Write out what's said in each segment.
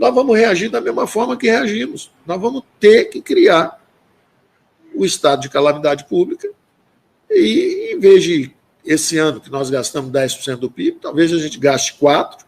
nós vamos reagir da mesma forma que reagimos. Nós vamos ter que criar o estado de calamidade pública e, em vez de esse ano que nós gastamos 10% do PIB, talvez a gente gaste 4%.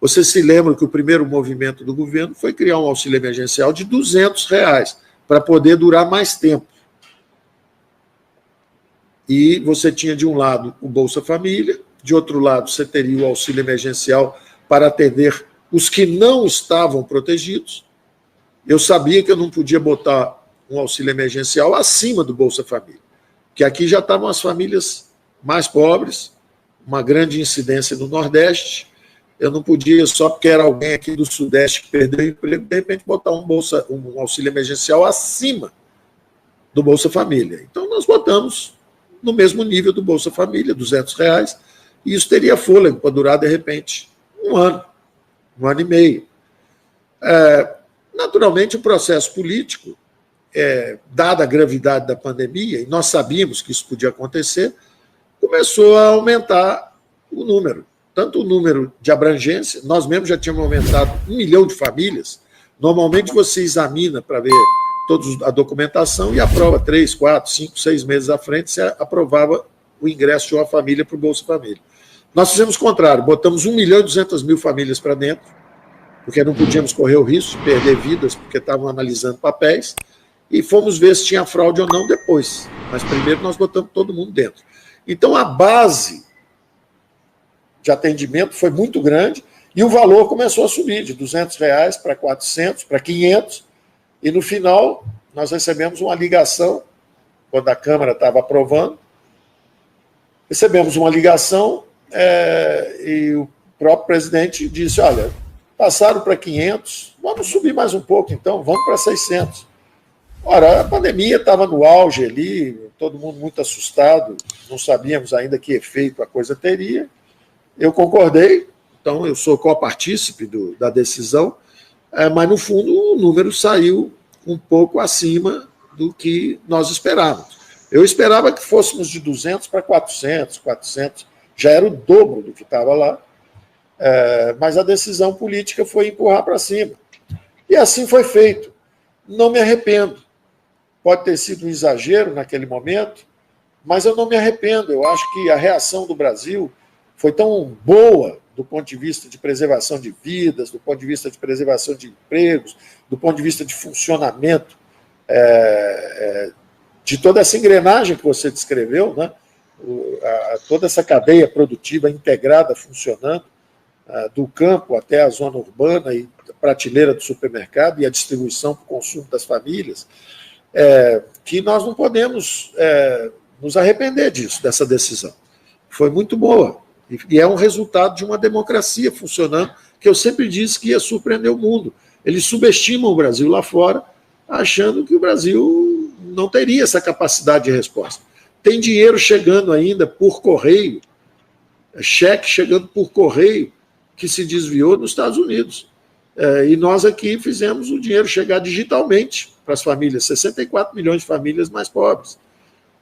Você se lembra que o primeiro movimento do governo foi criar um auxílio emergencial de R$200 para poder durar mais tempo. E você tinha, de um lado, o Bolsa Família, de outro lado, você teria o auxílio emergencial para atender os que não estavam protegidos. Eu sabia que eu não podia botar um auxílio emergencial acima do Bolsa Família, porque aqui já estavam as famílias mais pobres, uma grande incidência no Nordeste. Eu não podia, só porque era alguém aqui do Sudeste que perdeu o emprego, de repente botar um auxílio emergencial acima do Bolsa Família. Então, nós botamos no mesmo nível do Bolsa Família, R$200, e isso teria fôlego para durar, de repente, um ano e meio. Naturalmente, o processo político, dada a gravidade da pandemia, e nós sabíamos que isso podia acontecer, começou a aumentar o número. Tanto o número de abrangência, nós mesmos já tínhamos aumentado 1 milhão de famílias. Normalmente você examina para ver toda a documentação e aprova 3, 4, 5, 6 meses à frente, você aprovava o ingresso de uma família para o Bolsa Família. Nós fizemos o contrário, botamos 1.200.000 famílias para dentro, porque não podíamos correr o risco de perder vidas, porque estavam analisando papéis, e fomos ver se tinha fraude ou não depois. Mas primeiro nós botamos todo mundo dentro. Então a base de atendimento foi muito grande e o valor começou a subir de R$200 para 400, para 500, e no final nós recebemos uma ligação, quando a Câmara estava aprovando, recebemos uma ligação e o próprio presidente disse, olha, passaram para 500, vamos subir mais um pouco então, vamos para 600. Ora, a pandemia estava no auge ali, todo mundo muito assustado, não sabíamos ainda que efeito a coisa teria. Eu concordei, então eu sou copartícipe da decisão, mas no fundo o número saiu um pouco acima do que nós esperávamos. Eu esperava que fôssemos de 200 para 400, já era o dobro do que estava lá, mas a decisão política foi empurrar para cima. E assim foi feito. Não me arrependo. Pode ter sido um exagero naquele momento, mas eu não me arrependo. Eu acho que a reação do Brasil foi tão boa do ponto de vista de preservação de vidas, do ponto de vista de preservação de empregos, do ponto de vista de funcionamento de toda essa engrenagem que você descreveu, né? Toda essa cadeia produtiva integrada funcionando, do campo até a zona urbana e a prateleira do supermercado e a distribuição para o consumo das famílias, que nós não podemos nos arrepender disso, dessa decisão. Foi muito boa. E é um resultado de uma democracia funcionando, que eu sempre disse que ia surpreender o mundo. Eles subestimam o Brasil lá fora, achando que o Brasil não teria essa capacidade de resposta. Tem dinheiro chegando ainda por correio, cheque chegando por correio, que se desviou nos Estados Unidos. E nós aqui fizemos o dinheiro chegar digitalmente para as famílias, 64 milhões de famílias mais pobres.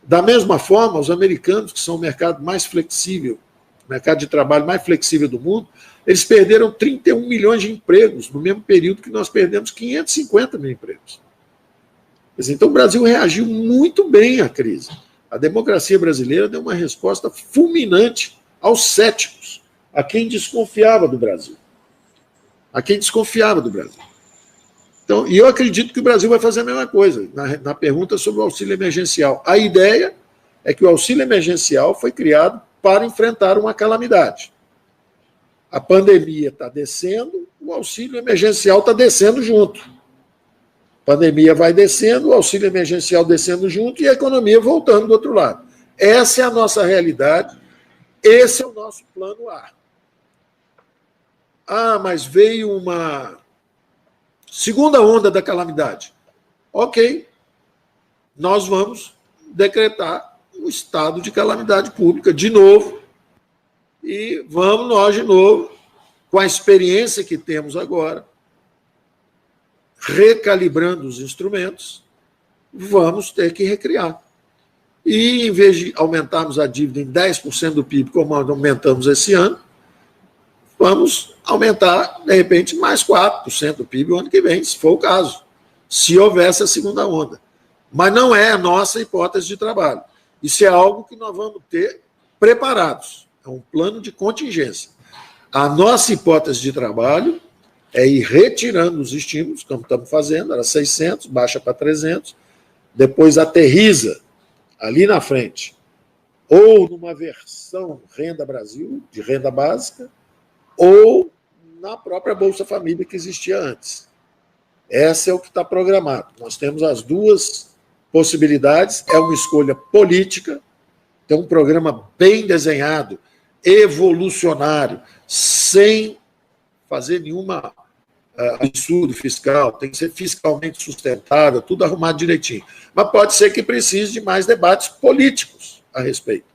Da mesma forma, os americanos, que são o mercado mais flexível, o mercado de trabalho mais flexível do mundo, eles perderam 31 milhões de empregos no mesmo período que nós perdemos 550 mil empregos. Então, o Brasil reagiu muito bem à crise. A democracia brasileira deu uma resposta fulminante aos céticos, a quem desconfiava do Brasil. Então, e eu acredito que o Brasil vai fazer a mesma coisa, na pergunta sobre o auxílio emergencial. A ideia é que o auxílio emergencial foi criado para enfrentar uma calamidade. A pandemia está descendo, o auxílio emergencial está descendo junto. A pandemia vai descendo, o auxílio emergencial descendo junto e a economia voltando do outro lado. Essa é a nossa realidade, esse é o nosso plano A. Mas veio uma segunda onda da calamidade. Ok, nós vamos decretar um estado de calamidade pública de novo e vamos nós de novo, com a experiência que temos agora, recalibrando os instrumentos, vamos ter que recriar. E, em vez de aumentarmos a dívida em 10% do PIB, como aumentamos esse ano, vamos aumentar, de repente, mais 4% do PIB o ano que vem, se for o caso, se houver essa segunda onda. Mas não é a nossa hipótese de trabalho. Isso é algo que nós vamos ter preparados. É um plano de contingência. A nossa hipótese de trabalho é ir retirando os estímulos, como estamos fazendo, era 600, baixa para 300, depois aterriza ali na frente, ou numa versão Renda Brasil, de renda básica, ou na própria Bolsa Família que existia antes. Essa é o que está programado. Nós temos as duas possibilidades, é uma escolha política, tem um programa bem desenhado, evolucionário, sem fazer nenhuma absurdo fiscal, tem que ser fiscalmente sustentável, tudo arrumado direitinho. Mas pode ser que precise de mais debates políticos a respeito.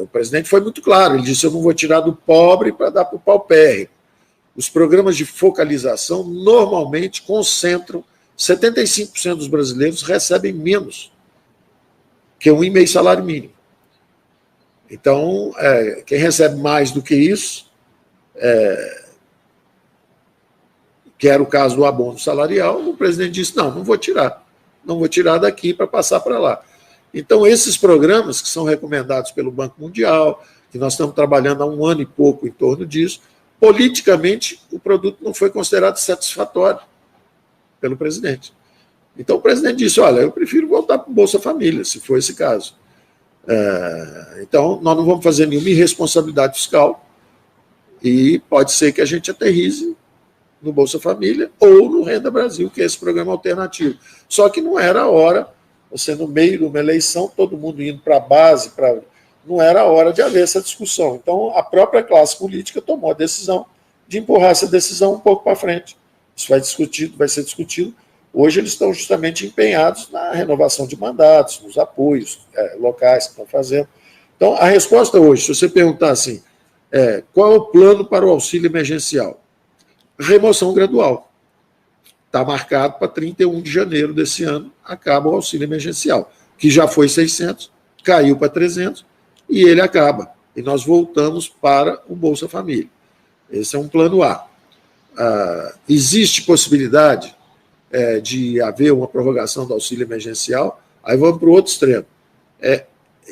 O presidente foi muito claro, ele disse, eu não vou tirar do pobre para dar para o paupérrimo. Os programas de focalização normalmente concentram, 75% dos brasileiros recebem menos que 1,5 salário mínimo. Então, quem recebe mais do que isso, que era o caso do abono salarial, o presidente disse, não vou tirar daqui para passar para lá. Então, esses programas que são recomendados pelo Banco Mundial, que nós estamos trabalhando há 1 ano e pouco em torno disso, politicamente, o produto não foi considerado satisfatório pelo presidente. Então, o presidente disse, olha, eu prefiro voltar para o Bolsa Família, se for esse caso. Então, nós não vamos fazer nenhuma irresponsabilidade fiscal e pode ser que a gente aterrize no Bolsa Família ou no Renda Brasil, que é esse programa alternativo. Só que não era a hora, você no meio de uma eleição, todo mundo indo para a base, não era a hora de haver essa discussão. Então, a própria classe política tomou a decisão de empurrar essa decisão um pouco para frente. Isso vai ser discutido. Hoje eles estão justamente empenhados na renovação de mandatos, nos apoios locais que estão fazendo. Então, a resposta hoje, se você perguntar assim, qual é o plano para o auxílio emergencial? Remoção gradual. Está marcado para 31 de janeiro desse ano, acaba o auxílio emergencial, que já foi 600, caiu para 300, e ele acaba. E nós voltamos para o Bolsa Família. Esse é um plano A. Existe possibilidade de haver uma prorrogação do auxílio emergencial, aí vamos para o outro extremo.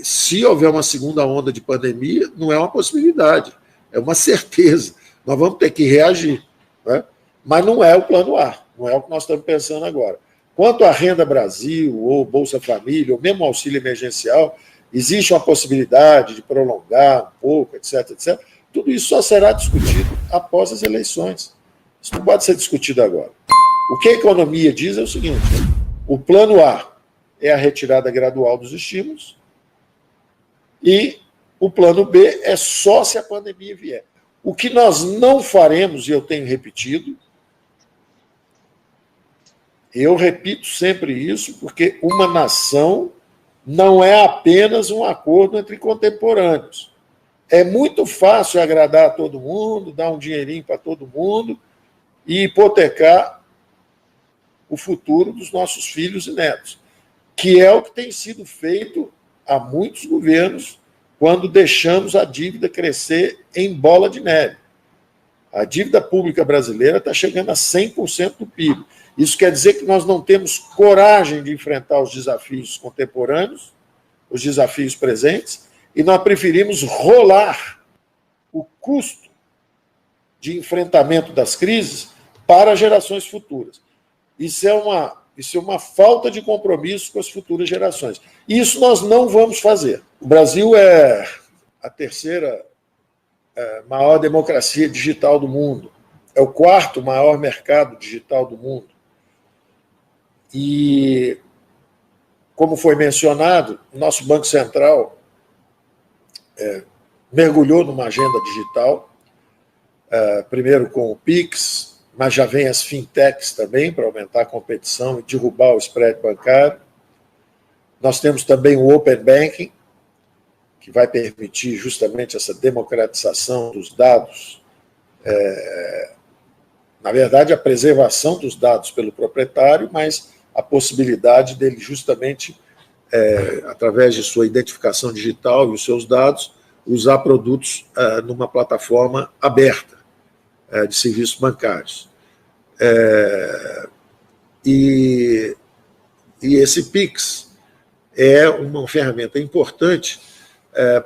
Se houver uma segunda onda de pandemia, não é uma possibilidade, é uma certeza. Nós vamos ter que reagir. Né? Mas não é o plano A, não é o que nós estamos pensando agora. Quanto à Renda Brasil, ou Bolsa Família, ou mesmo auxílio emergencial, existe uma possibilidade de prolongar um pouco, etc, etc. Tudo isso só será discutido após as eleições. Isso não pode ser discutido agora. O que a economia diz é o seguinte, o plano A é a retirada gradual dos estímulos e o plano B é só se a pandemia vier. O que nós não faremos, e eu tenho repetido, eu repito sempre isso, porque uma nação não é apenas um acordo entre contemporâneos. É muito fácil agradar a todo mundo, dar um dinheirinho para todo mundo e hipotecar o futuro dos nossos filhos e netos, que é o que tem sido feito há muitos governos quando deixamos a dívida crescer em bola de neve. A dívida pública brasileira está chegando a 100% do PIB. Isso quer dizer que nós não temos coragem de enfrentar os desafios contemporâneos, os desafios presentes, e nós preferimos rolar o custo de enfrentamento das crises para gerações futuras. Isso é uma falta de compromisso com as futuras gerações. Isso nós não vamos fazer. O Brasil é a terceira maior democracia digital do mundo. É o 4º maior mercado digital do mundo. E, como foi mencionado, o nosso Banco Central mergulhou numa agenda digital, primeiro com o PIX, mas já vem as fintechs também para aumentar a competição e derrubar o spread bancário. Nós temos também o Open Banking, que vai permitir justamente essa democratização dos dados, na verdade, a preservação dos dados pelo proprietário, mas a possibilidade dele justamente, através de sua identificação digital e os seus dados, usar produtos numa plataforma aberta de serviços bancários. E esse Pix é uma ferramenta importante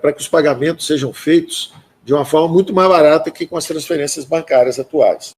para que os pagamentos sejam feitos de uma forma muito mais barata que com as transferências bancárias atuais.